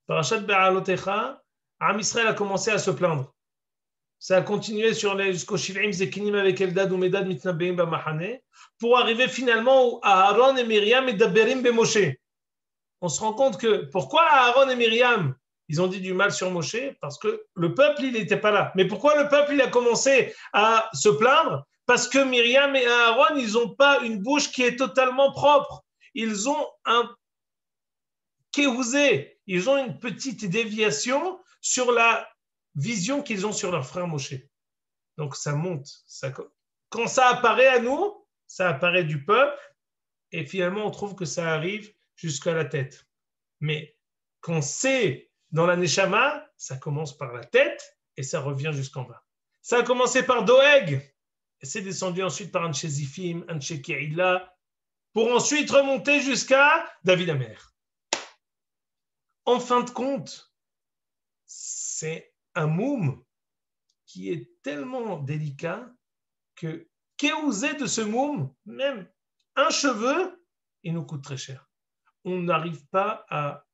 Parashat Be'alotecha, Am Israël a commencé à se plaindre. Ça a continué jusqu'au Shiv'im Zekinim avec Eldad ou Medad Mitnabeim B'Mahane pour arriver finalement où Aaron et Myriam et Daberim B'Moshe. On se rend compte que pourquoi Aaron et Myriam ils ont dit du mal sur Moshe? Parce que le peuple, il n'était pas là. Mais pourquoi le peuple, il a commencé à se plaindre? Parce que Myriam et Aaron, ils n'ont pas une bouche qui est totalement propre. Ils ont un kéhouzé. Ils ont une petite déviation sur la vision qu'ils ont sur leur frère Moshe. Donc ça monte. Quand ça apparaît à nous, ça apparaît du peuple. Et finalement, on trouve que ça arrive jusqu'à la tête. Mais quand c'est dans la Neshama, ça commence par la tête et ça revient jusqu'en bas. Ça a commencé par Doeg et c'est descendu ensuite par Anshe Zifim, Anshe Keïla, pour ensuite remonter jusqu'à David Amer. En fin de compte, c'est un moum qui est tellement délicat que qu'est-osé de ce moum, même un cheveu, il nous coûte très cher. On n'arrive pas à...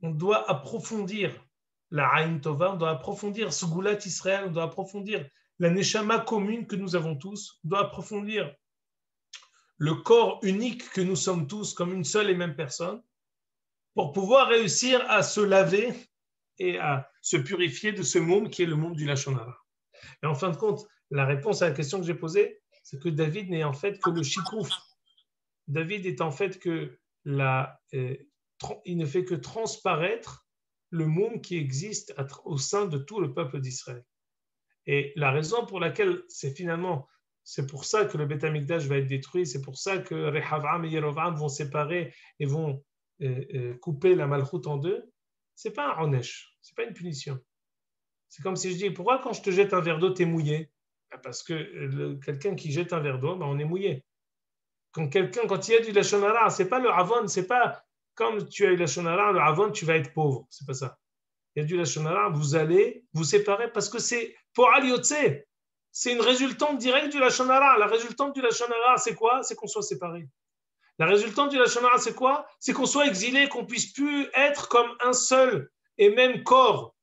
On doit approfondir la Aïn Tova, on doit approfondir Sgoulat Israël, on doit approfondir la Neshama commune que nous avons tous, on doit approfondir le corps unique que nous sommes tous comme une seule et même personne pour pouvoir réussir à se laver et à se purifier de ce monde qui est le monde du Lashon Hara. Et en fin de compte, la réponse à la question que j'ai posée, c'est que David n'est en fait que le shikouf. David est en fait que il ne fait que transparaître le monde qui existe au sein de tout le peuple d'Israël. Et la raison pour laquelle c'est pour ça que le Beth Amikdash va être détruit, c'est pour ça que Rehavam et Yerovam vont séparer et vont couper la Malchut en deux, c'est pas un onesh, c'est pas une punition. C'est comme si je dis, pourquoi quand je te jette un verre d'eau, t'es mouillé? Parce que quelqu'un qui jette un verre d'eau, on est mouillé. Quand il y a du Lashon Hara, c'est pas le Avon, c'est pas comme tu as eu Lashon Hara, le Avon, tu vas être pauvre. C'est pas ça. Il y a du Lashon Hara, vous allez vous séparer parce que c'est Po'al Yotze. C'est une résultante directe du Lashon Hara. La résultante du Lashon Hara, c'est quoi? C'est qu'on soit séparés. La résultante du Lashon Hara, c'est quoi? C'est qu'on soit exilé, qu'on puisse plus être comme un seul et même corps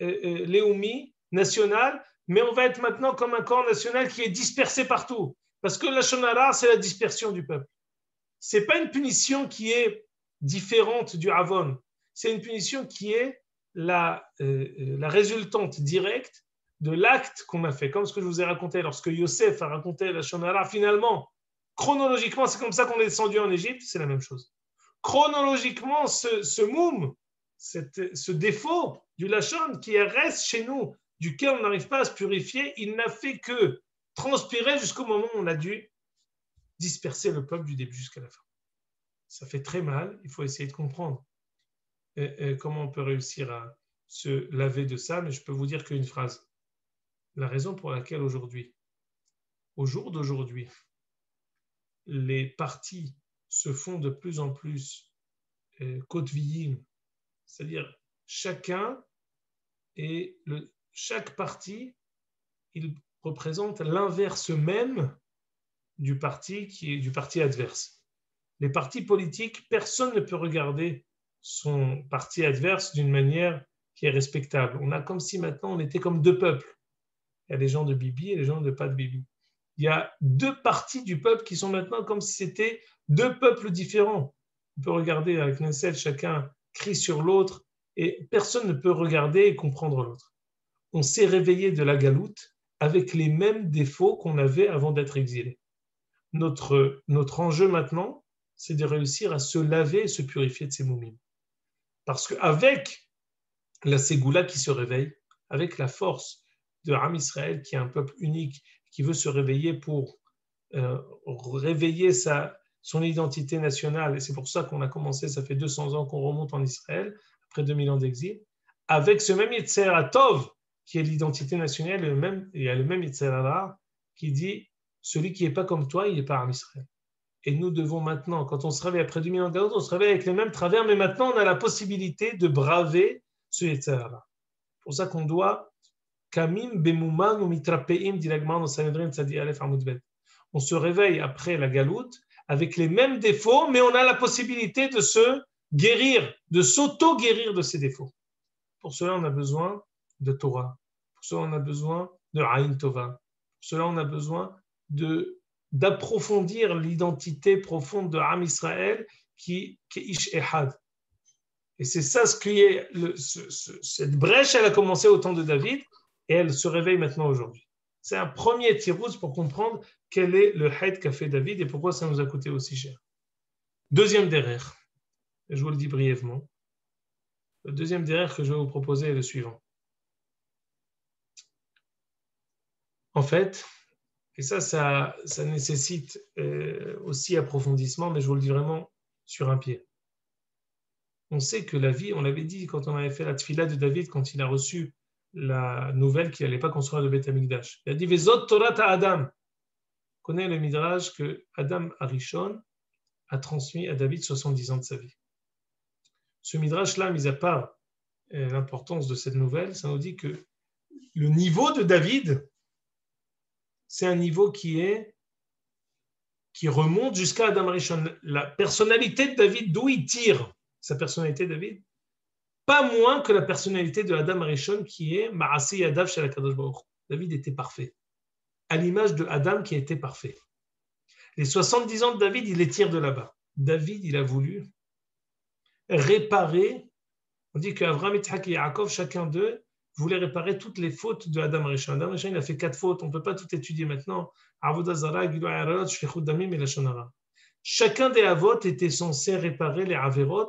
léoumi, national, mais on va être maintenant comme un corps national qui est dispersé partout. Parce que la Lashon Hara, c'est la dispersion du peuple. Ce n'est pas une punition qui est différente du Avon. C'est une punition qui est la résultante directe de l'acte qu'on a fait. Comme ce que je vous ai raconté lorsque Yosef a raconté la Lashon Hara, finalement, chronologiquement, c'est comme ça qu'on est descendu en Égypte, c'est la même chose. Chronologiquement, ce moum, ce défaut du Lashon qui reste chez nous, duquel on n'arrive pas à se purifier, il n'a fait que transpirer jusqu'au moment où on a dû disperser le peuple du début jusqu'à la fin. Ça fait très mal, il faut essayer de comprendre comment on peut réussir à se laver de ça, mais je peux vous dire qu'une phrase. La raison pour laquelle aujourd'hui, au jour d'aujourd'hui, les partis se font de plus en plus kotviim, c'est-à-dire chaque parti, il représente l'inverse même du parti qui est du parti adverse. Les partis politiques, personne ne peut regarder son parti adverse d'une manière qui est respectable. On a comme si maintenant on était comme deux peuples. Il y a les gens de Bibi et les gens de pas de Bibi. Il y a deux parties du peuple qui sont maintenant comme si c'était deux peuples différents. On peut regarder avec Knesset, chacun crie sur l'autre et personne ne peut regarder et comprendre l'autre. On s'est réveillé de la galoute avec les mêmes défauts qu'on avait avant d'être exilé. Notre enjeu maintenant, c'est de réussir à se laver et se purifier de ces moumines. Parce qu'avec la Ségoula qui se réveille, avec la force de Am Israël, qui est un peuple unique, qui veut se réveiller pour réveiller son identité nationale, et c'est pour ça qu'on a commencé, ça fait 200 ans qu'on remonte en Israël, après 2000 ans d'exil, avec ce même Yetzer Tov, qui est l'identité nationale, il y a le même Yetzer Hara qui dit celui qui n'est pas comme toi, il n'est pas Am Israël. Et nous devons maintenant, quand on se réveille après 2000 ans d'Aoud, on se réveille avec les mêmes travers, mais maintenant on a la possibilité de braver ce Yetzer Hara. C'est pour ça qu'on doit Kamim Bemouman ou Mitrapeim dilagman au Sanhedrin Tzadi Aleph Amud Bet. On se réveille après la galoute avec les mêmes défauts, mais on a la possibilité de se guérir, de s'auto-guérir de ces défauts. Pour cela, on a besoin de Torah. Pour cela, on a besoin de Aïn Tova. Pour cela, on a besoin d'approfondir l'identité profonde de Am Israël qui est Ish Ehad. Et c'est ça ce qui est cette brèche, elle a commencé au temps de David et elle se réveille maintenant aujourd'hui. C'est un premier tirouz pour comprendre quel est le haït qu'a fait David et pourquoi ça nous a coûté aussi cher. Deuxième derrière, je vous le dis brièvement. Le deuxième derrière que je vais vous proposer est le suivant. En fait, et ça nécessite aussi approfondissement, mais je vous le dis vraiment sur un pied. On sait que la vie, on l'avait dit quand on avait fait la tfila de David, quand il a reçu la nouvelle qu'il n'allait pas construire le Beth Amikdash. Il a dit Vezot Torah Adam. On connaît le midrash que Adam Arishon a transmis à David 70 ans de sa vie. Ce midrash-là, mis à part l'importance de cette nouvelle, ça nous dit que le niveau de David, c'est un niveau qui remonte jusqu'à Adam Arishon. La personnalité de David, d'où il tire sa personnalité, David, pas moins que la personnalité de Adam Arishon qui est Ma'asi Yadav Shel HaKadosh Baruch Hu. David était parfait, à l'image de Adam qui était parfait. Les 70 ans de David, il les tire de là-bas. David, il a voulu réparer, on dit qu'Avraham, Yitzhak et Yaakov, chacun d'eux, voulait réparer toutes les fautes de Adam Arishon. Adam Arishon, il a fait 4 fautes, on ne peut pas tout étudier maintenant. Avodah Zara, Gilui Arayot, Shlichut Damim et Lashon Hara. Chacun des avot était censé réparer les averot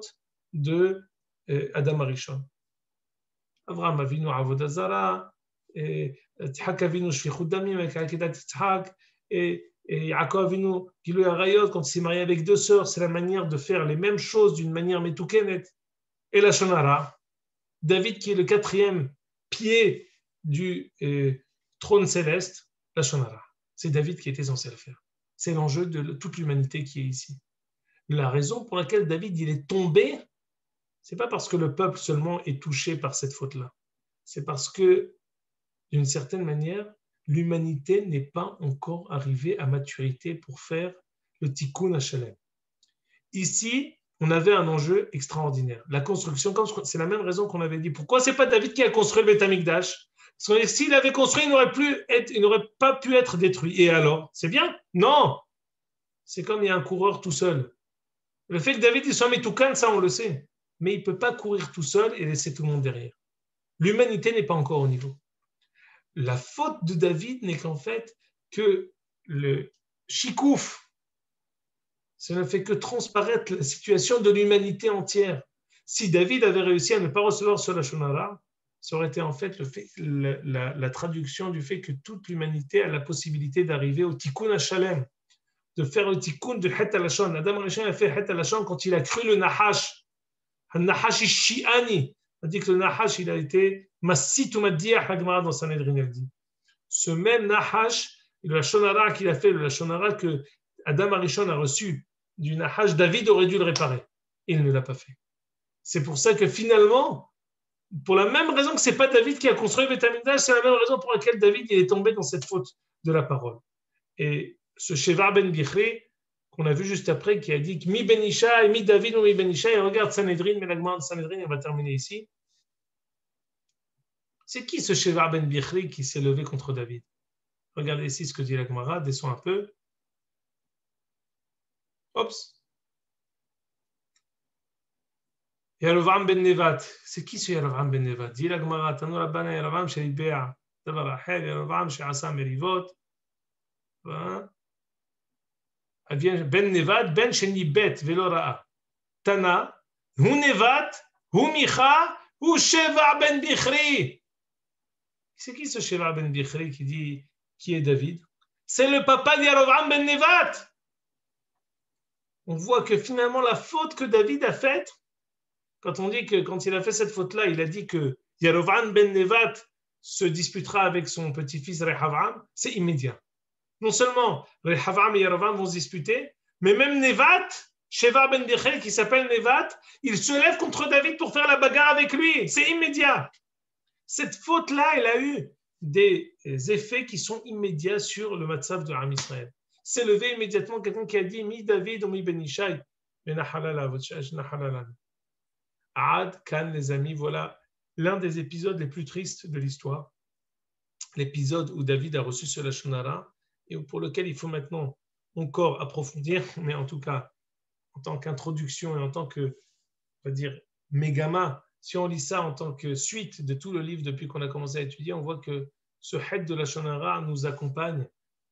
de Adam Arishon. Avraham Avinu Avodah Zara, Yitzhak Avinu Shlichut Damim avec Akedat Yitzhak, et Yaakov Avinu Gilui Arayot, quand il s'est marié avec 2 sœurs, c'est la manière de faire les mêmes choses d'une manière metoukenet. Et Lashon Hara, David qui est le 4e pied du trône céleste, Lashon Hara. C'est David qui était censé le faire. C'est l'enjeu de toute l'humanité qui est ici. La raison pour laquelle David il est tombé, c'est pas parce que le peuple seulement est touché par cette faute-là. C'est parce que, d'une certaine manière, l'humanité n'est pas encore arrivée à maturité pour faire le tikkun HaShalem. Ici, on avait un enjeu extraordinaire. La construction, c'est la même raison qu'on avait dit. Pourquoi c'est pas David qui a construit le Beth Amikdash? Parce que s'il avait construit, il n'aurait pas pu être détruit. Et alors? C'est bien? Non! C'est comme il y a un coureur tout seul. Le fait que David soit Metoukan, ça on le sait. Mais il ne peut pas courir tout seul et laisser tout le monde derrière. L'humanité n'est pas encore au niveau. La faute de David n'est qu'en fait que le shikouf, ça ne fait que transparaître la situation de l'humanité entière. Si David avait réussi à ne pas recevoir ce Lashon Hara, ça aurait été en fait la traduction du fait que toute l'humanité a la possibilité d'arriver au Tikkun HaShalem, de faire le Tikkun de Het HaLashon. Adam Arishon a fait Het HaLashon quand il a cru le Nahash. Le Nahash Shi'ani. On dit que le Nahash, il a été Massit ou Maddiah, Hagmara dans Sanhedrin, elle dit. Ce même Nahash, le Lashon Hara qu'il a fait, le Lashon Hara que Adam Arishon a reçu du Nahash, David aurait dû le réparer. Il ne l'a pas fait. C'est pour ça que finalement, pour la même raison que ce n'est pas David qui a construit Beth Amikdash, c'est la même raison pour laquelle David il est tombé dans cette faute de la parole. Et ce Sheva ben Bichri, qu'on a vu juste après, qui a dit que mi Ben Isha et mi David ou mi Ben Isha, et regarde Sanhedrin, mais la Gemara de Sanhedrin, on va terminer ici. C'est qui ce Sheva ben Bichri qui s'est levé contre David? Regardez ici ce que dit la Gemara, descend un peu. Oups. Yerovam ben Nevat. C'est qui ce Yerovam ben Nevat? Dit la Gemara, Tanu Rabbana Yerovam she'ibea davar achel, Yerovam she'asa merivot. Ben Nevat, ben she'nibet velo ra'a. Tana, hu Nevat, hu Micha, hu Sheva ben Bichri. C'est qui ce Sheva ben Bichri qui dit qui est David? C'est le papa d'Yerovam ben Nevat. On voit que finalement la faute que David a faite, quand on dit que quand il a fait cette faute-là, il a dit que Yerovam ben Nevat se disputera avec son petit-fils Rehavam, c'est immédiat. Non seulement Rehavam et Yerovam vont se disputer, mais même Nevat, Sheva ben Bichri qui s'appelle Nevat, il se lève contre David pour faire la bagarre avec lui. C'est immédiat. Cette faute-là, elle a eu des effets qui sont immédiats sur le matzav de Am Israël. C'est levé immédiatement quelqu'un qui a dit Mi David ou Mi Ben Ishai, Ad Kan, les amis, voilà l'un des épisodes les plus tristes de l'histoire. L'épisode où David a reçu ce Lashon Hara et pour lequel il faut maintenant encore approfondir, mais en tout cas, en tant qu'introduction et en tant que, on va dire, mégama, si on lit ça en tant que suite de tout le livre depuis qu'on a commencé à étudier, on voit que ce Hed de Lashon Hara nous accompagne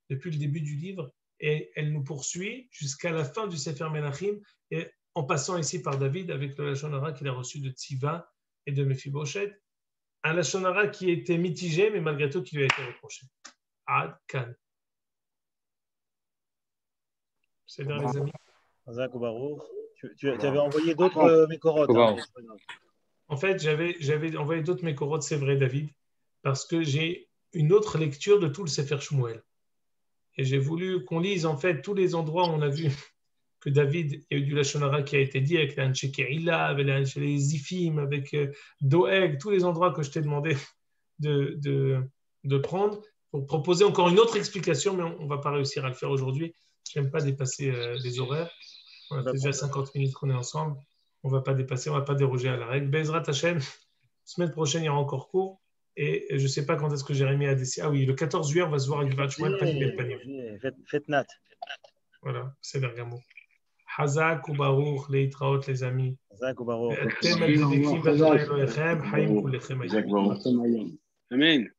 depuis le début du livre et elle nous poursuit jusqu'à la fin du Sefer Melachim et en passant ici par David avec le Lashon Hara qu'il a reçu de Tziva et de Mephibosheth, un Lashon Hara qui était mitigé mais malgré tout qui lui a été reproché. Ad Kan. C'est bien les amis. Tu avais envoyé d'autres mécorotes. Hein. En fait, j'avais envoyé d'autres mécorotes, c'est vrai David, parce que j'ai une autre lecture de tout le Sefer Shmuel. Et j'ai voulu qu'on lise en fait tous les endroits où on a vu que David, il y a eu du Lashon Hara qui a été dit avec l'Anche Keila, avec les Zifim, avec Doeg, tous les endroits que je t'ai demandé de prendre pour proposer encore une autre explication, mais on ne va pas réussir à le faire aujourd'hui. Je n'aime pas dépasser les horaires. On a fait déjà 50 minutes qu'on est ensemble. On ne va pas dépasser, on ne va pas déroger à la règle. Bezrat Hashem, semaine prochaine, il y aura encore cours. Et je ne sais pas quand est-ce que Jérémy a décidé. Ah oui, le 14 juillet, on va se voir avec Vachouin, Panim et Panim. Faites Nat. Voilà, c'est Bergamo. Hazak ou Baruch, les Itraot, les amis. Hazak ou Baruch. Amen.